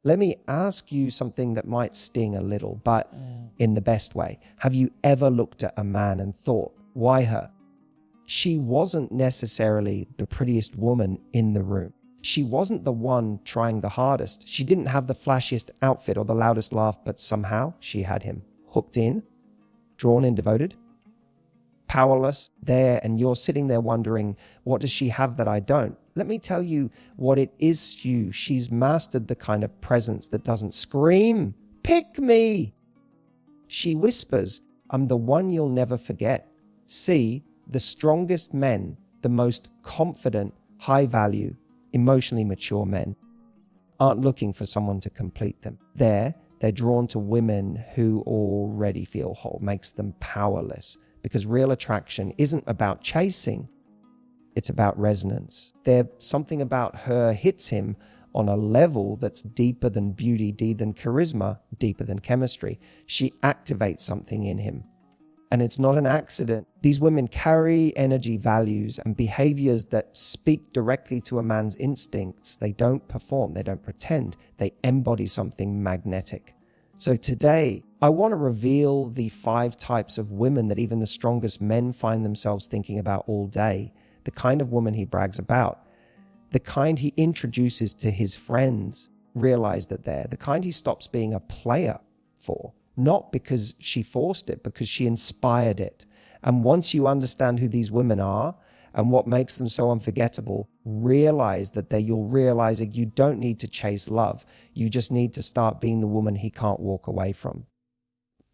Let me ask you something that might sting a little, but in the best way. Have you ever looked at a man and thought, why her? She wasn't necessarily the prettiest woman in the room. She wasn't the one trying the hardest. She didn't have the flashiest outfit or the loudest laugh, but somehow she had him hooked in, drawn in, devoted, powerless, there, and you're sitting there wondering, what does she have that I don't? Let me tell you what it is to you. She's mastered the kind of presence that doesn't scream, pick me. She whispers, I'm the one you'll never forget. See, the strongest men, the most confident, high value, emotionally mature men aren't looking for someone to complete them. They're drawn to women who already feel whole, makes them powerless, because real attraction isn't about chasing. It's about resonance. There's something about her hits him on a level that's deeper than beauty, deeper than charisma, deeper than chemistry. She activates something in him. And it's not an accident. These women carry energy, values, and behaviors that speak directly to a man's instincts. They don't perform, they don't pretend, they embody something magnetic. So today, I want to reveal the 5 types of women that even the strongest men find themselves thinking about all day. The kind of woman he brags about, the kind he introduces to his friends, realize that they're the kind he stops being a player for, not because she forced it, because she inspired it. And once you understand who these women are and what makes them so unforgettable, realize that you'll realize that you don't need to chase love. You just need to start being the woman he can't walk away from,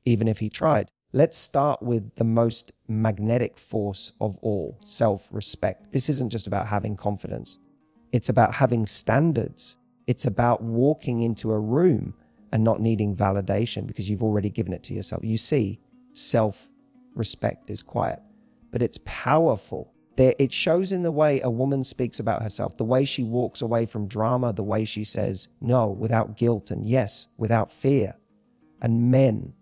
even if he tried. Let's start with the most magnetic force of all, self-respect. This isn't just about having confidence. It's about having standards. It's about walking into a room and not needing validation because you've already given it to yourself. You see, self-respect is quiet, but it's powerful. It shows in the way a woman speaks about herself, the way she walks away from drama, the way she says no without guilt and yes without fear. And men,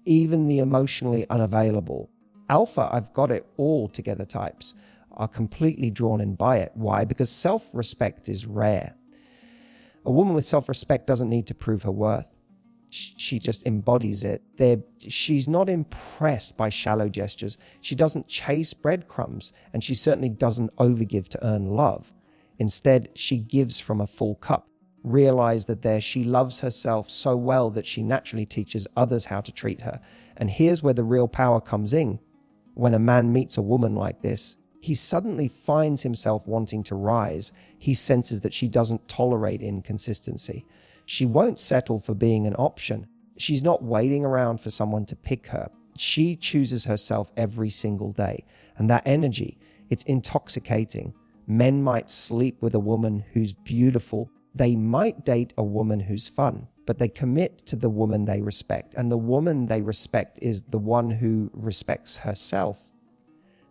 even the emotionally unavailable, alpha, I've got it all together types, are completely drawn in by it. Why? Because self-respect is rare. A woman with self-respect doesn't need to prove her worth. She just embodies it. She's not impressed by shallow gestures. She doesn't chase breadcrumbs, and she certainly doesn't overgive to earn love. Instead, she gives from a full cup. Realize that she loves herself so well that she naturally teaches others how to treat her. And here's where the real power comes in. When a man meets a woman like this, he suddenly finds himself wanting to rise. He senses that she doesn't tolerate inconsistency. She won't settle for being an option. She's not waiting around for someone to pick her. She chooses herself every single day. And that energy, it's intoxicating. Men might sleep with a woman who's beautiful. They might date a woman who's fun, but they commit to the woman they respect. And the woman they respect is the one who respects herself.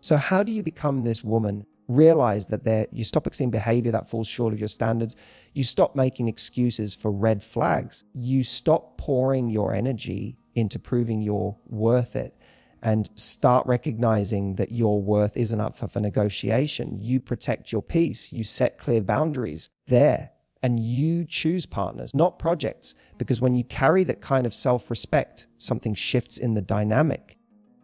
So how do you become this woman? Realize that you stop accepting behavior that falls short of your standards. You stop making excuses for red flags. You stop pouring your energy into proving you're worth it, and start recognizing that your worth isn't up for negotiation. You protect your peace. You set clear boundaries there, and you choose partners, not projects, because when you carry that kind of self-respect, something shifts in the dynamic.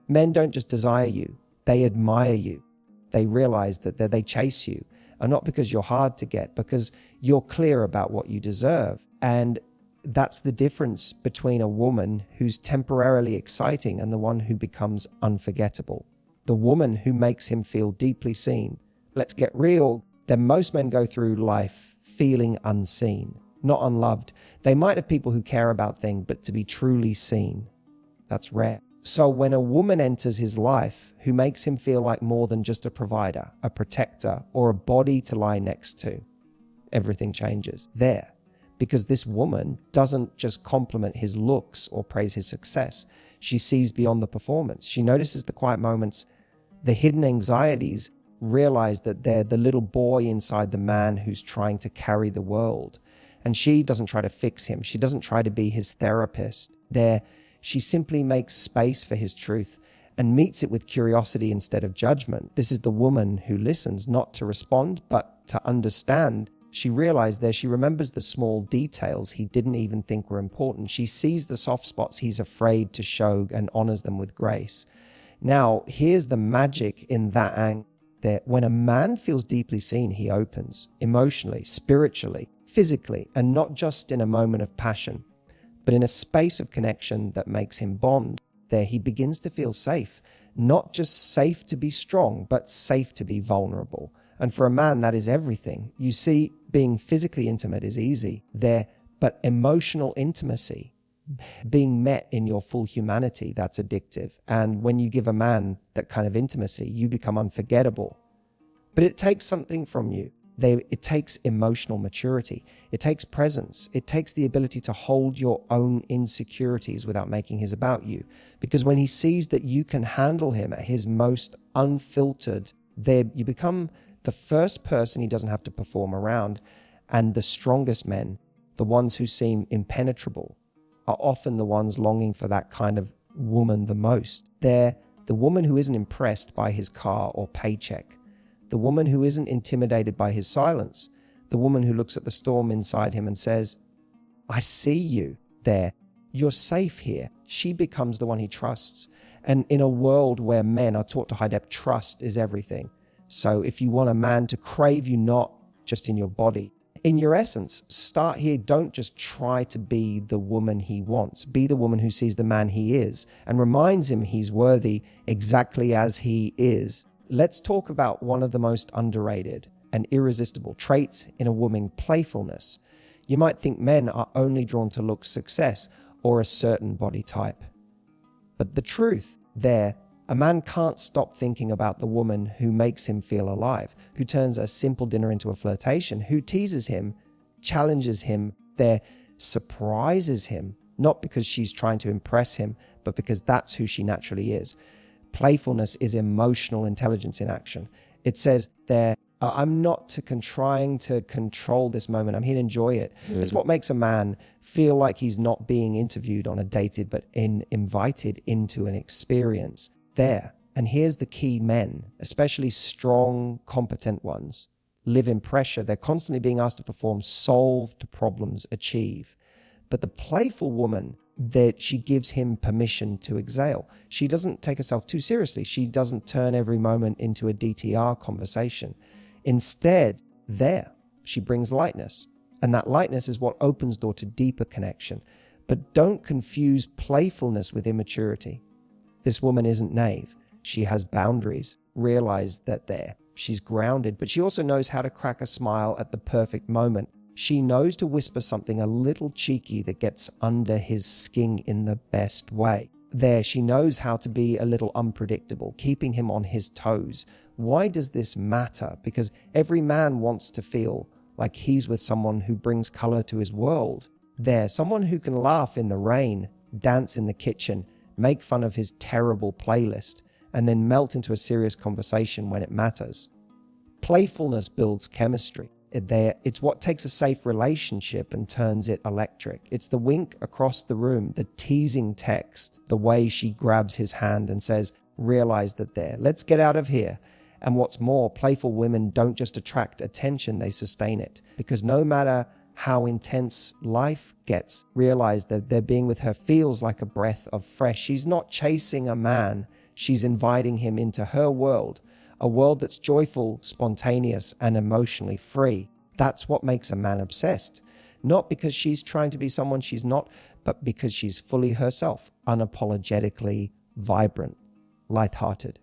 Men don't just desire you. They admire you. They realize that they chase you, and not because you're hard to get, because you're clear about what you deserve. And that's the difference between a woman who's temporarily exciting and the one who becomes unforgettable. The woman who makes him feel deeply seen. Let's get real. Then most men go through life feeling unseen, not unloved. They might have people who care about things, but to be truly seen, that's rare. So when a woman enters his life who makes him feel like more than just a provider, a protector, or a body to lie next to, everything changes there. Because this woman doesn't just compliment his looks or praise his success. She sees beyond the performance. She notices the quiet moments, the hidden anxieties, realize that they're the little boy inside the man who's trying to carry the world. And she doesn't try to fix him. She doesn't try to be his therapist. She simply makes space for his truth and meets it with curiosity instead of judgment. This is the woman who listens, not to respond, but to understand. She realized there, she remembers the small details he didn't even think were important. She sees the soft spots he's afraid to show and honors them with grace. Now, here's the magic in that angle. That when a man feels deeply seen, he opens emotionally, spiritually, physically, and not just in a moment of passion, but in a space of connection that makes him bond. There, he begins to feel safe, not just safe to be strong, but safe to be vulnerable. And for a man, that is everything. You see, being physically intimate is easy there, but emotional intimacy, being met in your full humanity, that's addictive. And when you give a man that kind of intimacy, you become unforgettable. But it takes something from you. It takes emotional maturity. It takes presence. It takes the ability to hold your own insecurities without making his about you. Because when he sees that you can handle him at his most unfiltered, there you become the first person he doesn't have to perform around. And the strongest men, the ones who seem impenetrable, are often the ones longing for that kind of woman the most. They're the woman who isn't impressed by his car or paycheck, the woman who isn't intimidated by his silence, the woman who looks at the storm inside him and says, I see you there. You're safe here. She becomes the one he trusts. And in a world where men are taught to hide up, trust is everything. So if you want a man to crave you not just in your body, in your essence, start here. Don't just try to be the woman he wants. Be the woman who sees the man he is and reminds him he's worthy exactly as he is. Let's talk about one of the most underrated and irresistible traits in a woman, playfulness. You might think men are only drawn to looks, success, or a certain body type. But the truth there, a man can't stop thinking about the woman who makes him feel alive, who turns a simple dinner into a flirtation, who teases him, challenges him, there surprises him, not because she's trying to impress him, but because that's who she naturally is. Playfulness is emotional intelligence in action. It says there, I'm not trying to control this moment. I'm here to enjoy it. It's what makes a man feel like he's not being interviewed on a dated, but invited into an experience. There, and here's the key: men, especially strong, competent ones, live in pressure. They're constantly being asked to perform, solve to problems, achieve. But the playful woman, that she gives him permission to exhale. She doesn't take herself too seriously. She doesn't turn every moment into a DTR conversation. Instead, there, she brings lightness. And that lightness is what opens door to deeper connection. But don't confuse playfulness with immaturity. This woman isn't naive. She has boundaries. Realize that there. She's grounded, but she also knows how to crack a smile at the perfect moment. She knows to whisper something a little cheeky that gets under his skin in the best way. There, she knows how to be a little unpredictable, keeping him on his toes. Why does this matter? Because every man wants to feel like he's with someone who brings color to his world. There, someone who can laugh in the rain, dance in the kitchen, make fun of his terrible playlist, and then melt into a serious conversation when it matters. Playfulness builds chemistry. It's what takes a safe relationship and turns it electric. It's the wink across the room, the teasing text, the way she grabs his hand and says, realize that there, let's get out of here. And what's more, playful women don't just attract attention, they sustain it. Because no matter how intense life gets, realize that their being with her feels like a breath of fresh. She's not chasing a man, she's inviting him into her world. A world that's joyful, spontaneous, and emotionally free. That's what makes a man obsessed. Not because she's trying to be someone she's not, but because she's fully herself, unapologetically vibrant, lighthearted,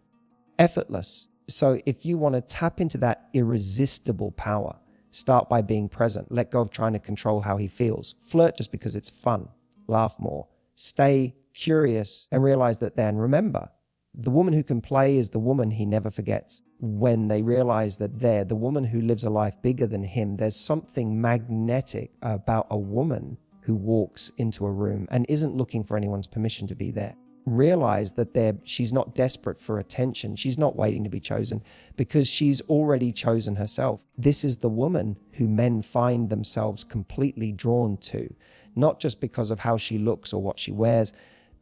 effortless. So if you want to tap into that irresistible power, start by being present. Let go of trying to control how he feels. Flirt just because it's fun. Laugh more. Stay curious and realize that then, remember, the woman who can play is the woman he never forgets. When they realize that they're the woman who lives a life bigger than him, there's something magnetic about a woman who walks into a room and isn't looking for anyone's permission to be there. Realize that she's not desperate for attention. She's not waiting to be chosen because she's already chosen herself. This is the woman who men find themselves completely drawn to, not just because of how she looks or what she wears,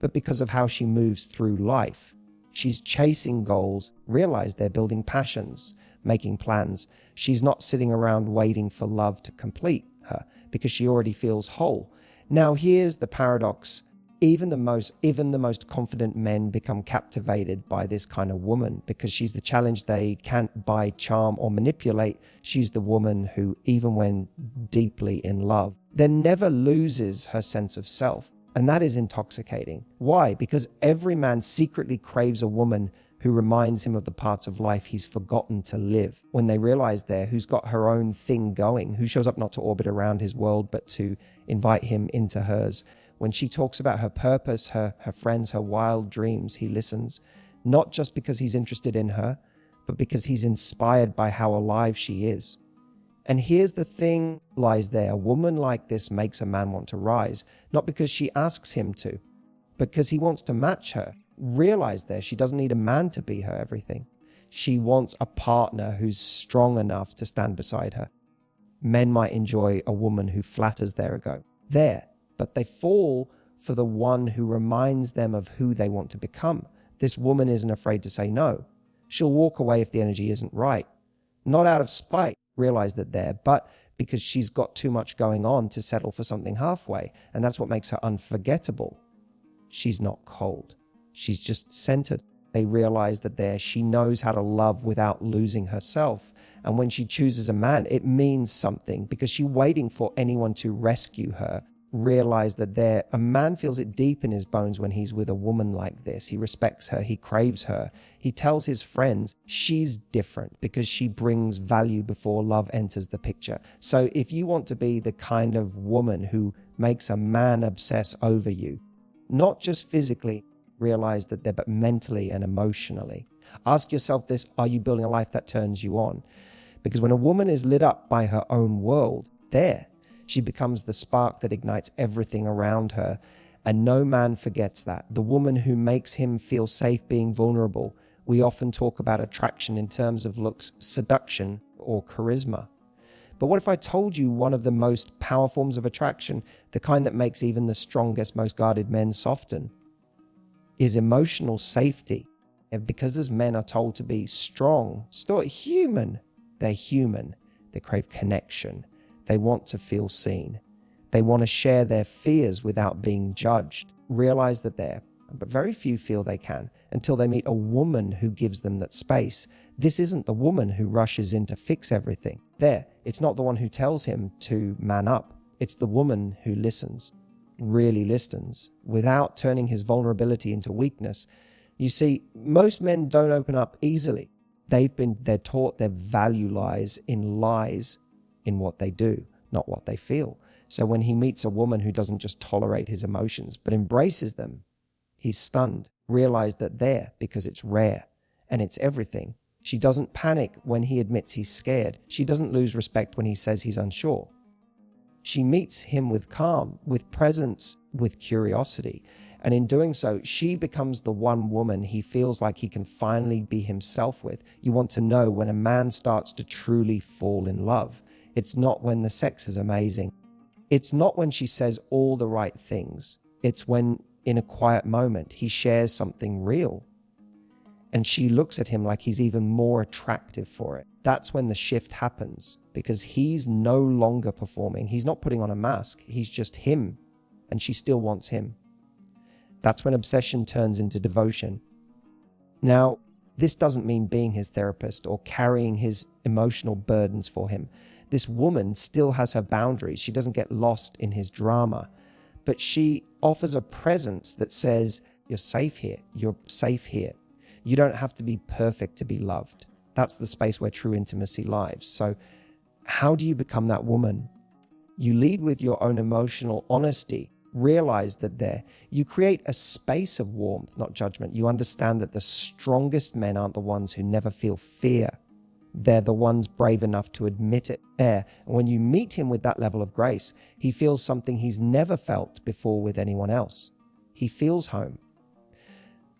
but because of how she moves through life. She's chasing goals, realize they're building passions, making plans. She's not sitting around waiting for love to complete her because she already feels whole. Now, here's the paradox. Even the most confident men become captivated by this kind of woman because she's the challenge they can't buy, charm, or manipulate. She's the woman who, even when deeply in love, then never loses her sense of self. And that is intoxicating. Why? Because every man secretly craves a woman who reminds him of the parts of life he's forgotten to live. When they realize who's got her own thing going, who shows up not to orbit around his world, but to invite him into hers. When she talks about her purpose, her friends, her wild dreams, he listens, not just because he's interested in her, but because he's inspired by how alive she is. And here's the thing lies there. A woman like this makes a man want to rise, not because she asks him to, but because he wants to match her. Realize she doesn't need a man to be her everything. She wants a partner who's strong enough to stand beside her. Men might enjoy a woman who flatters their ego. But they fall for the one who reminds them of who they want to become. This woman isn't afraid to say no. She'll walk away if the energy isn't right. Not out of spite, realize but because she's got too much going on to settle for something halfway. And that's what makes her unforgettable. She's not cold. She's just centered. They realize she knows how to love without losing herself. And when she chooses a man, it means something because she's waiting for anyone to rescue her. Realize a man feels it deep in his bones when he's with a woman like this. He respects her. He craves her. He tells his friends she's different because she brings value before love enters the picture. So if you want to be the kind of woman who makes a man obsess over you, not just physically, realize but mentally and emotionally. Ask yourself this: are you building a life that turns you on? Because when a woman is lit up by her own world, she becomes the spark that ignites everything around her. And no man forgets that. The woman who makes him feel safe being vulnerable. We often talk about attraction in terms of looks, seduction, or charisma. But what if I told you one of the most powerful forms of attraction, the kind that makes even the strongest, most guarded men soften, is emotional safety? And because as men are told to be strong, still human, they're human. They crave connection. They want to feel seen. They want to share their fears without being judged. Realize but very few feel they can until they meet a woman who gives them that space. This isn't the woman who rushes in to fix everything. It's not the one who tells him to man up. It's the woman who listens, really listens, without turning his vulnerability into weakness. You see, most men don't open up easily. They're taught their value lies in what they do, not what they feel. So when he meets a woman who doesn't just tolerate his emotions, but embraces them, he's stunned. Realize because it's rare and it's everything. She doesn't panic when he admits he's scared. She doesn't lose respect when he says he's unsure. She meets him with calm, with presence, with curiosity. And in doing so, she becomes the one woman he feels like he can finally be himself with. You want to know when a man starts to truly fall in love. It's not when the sex is amazing. It's not when she says all the right things. It's when, in a quiet moment, he shares something real. And she looks at him like he's even more attractive for it. That's when the shift happens, because he's no longer performing. He's not putting on a mask. He's just him, and she still wants him. That's when obsession turns into devotion. Now, this doesn't mean being his therapist or carrying his emotional burdens for him. This woman still has her boundaries. She doesn't get lost in his drama, but she offers a presence that says, you're safe here. You're safe here. You don't have to be perfect to be loved. That's the space where true intimacy lies. So how do you become that woman? You lead with your own emotional honesty. Realize you create a space of warmth, not judgment. You understand that the strongest men aren't the ones who never feel fear. They're the ones brave enough to admit it. And when you meet him with that level of grace, he feels something he's never felt before with anyone else. He feels home.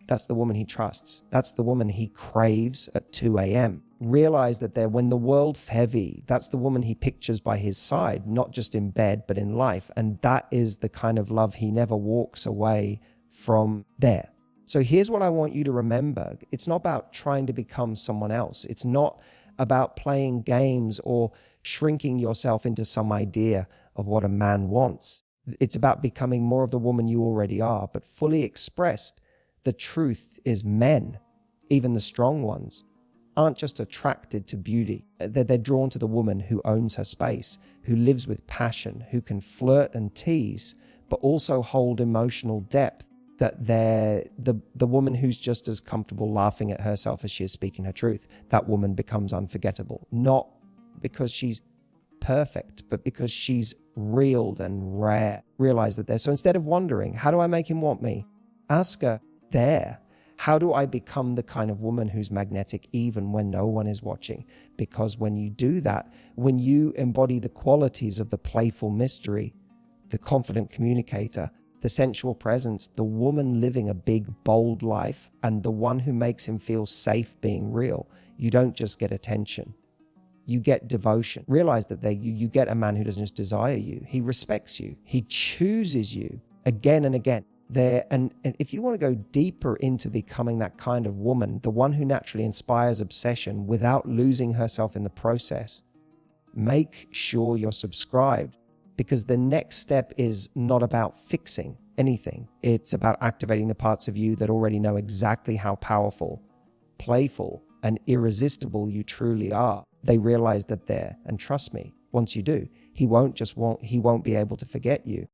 That's the woman he trusts. That's the woman he craves at 2 a.m. Realize when the world's heavy, that's the woman he pictures by his side, not just in bed, but in life. And that is the kind of love he never walks away from there. So here's what I want you to remember. It's not about trying to become someone else. It's not about playing games or shrinking yourself into some idea of what a man wants. It's about becoming more of the woman you already are, but fully expressed. The truth is men, even the strong ones, aren't just attracted to beauty. They're drawn to the woman who owns her space, who lives with passion, who can flirt and tease, but also hold emotional depth. That they're the woman who's just as comfortable laughing at herself as she is speaking her truth. That woman becomes unforgettable, not because she's perfect, but because she's real and rare. Realize that there. So instead of wondering, how do I make him want me? Ask her, how do I become the kind of woman who's magnetic even when no one is watching? Because when you do that, when you embody the qualities of the playful mystery, the confident communicator, the sensual presence, the woman living a big, bold life, and the one who makes him feel safe being real, you don't just get attention. You get devotion. Realize that you get a man who doesn't just desire you. He respects you. He chooses you again and again. And if you want to go deeper into becoming that kind of woman, the one who naturally inspires obsession without losing herself in the process, make sure you're subscribed, because the next step is not about fixing anything. It's about activating the parts of you that already know exactly how powerful, playful, and irresistible you truly are. They realize that and trust me, once you do, he won't be able to forget you.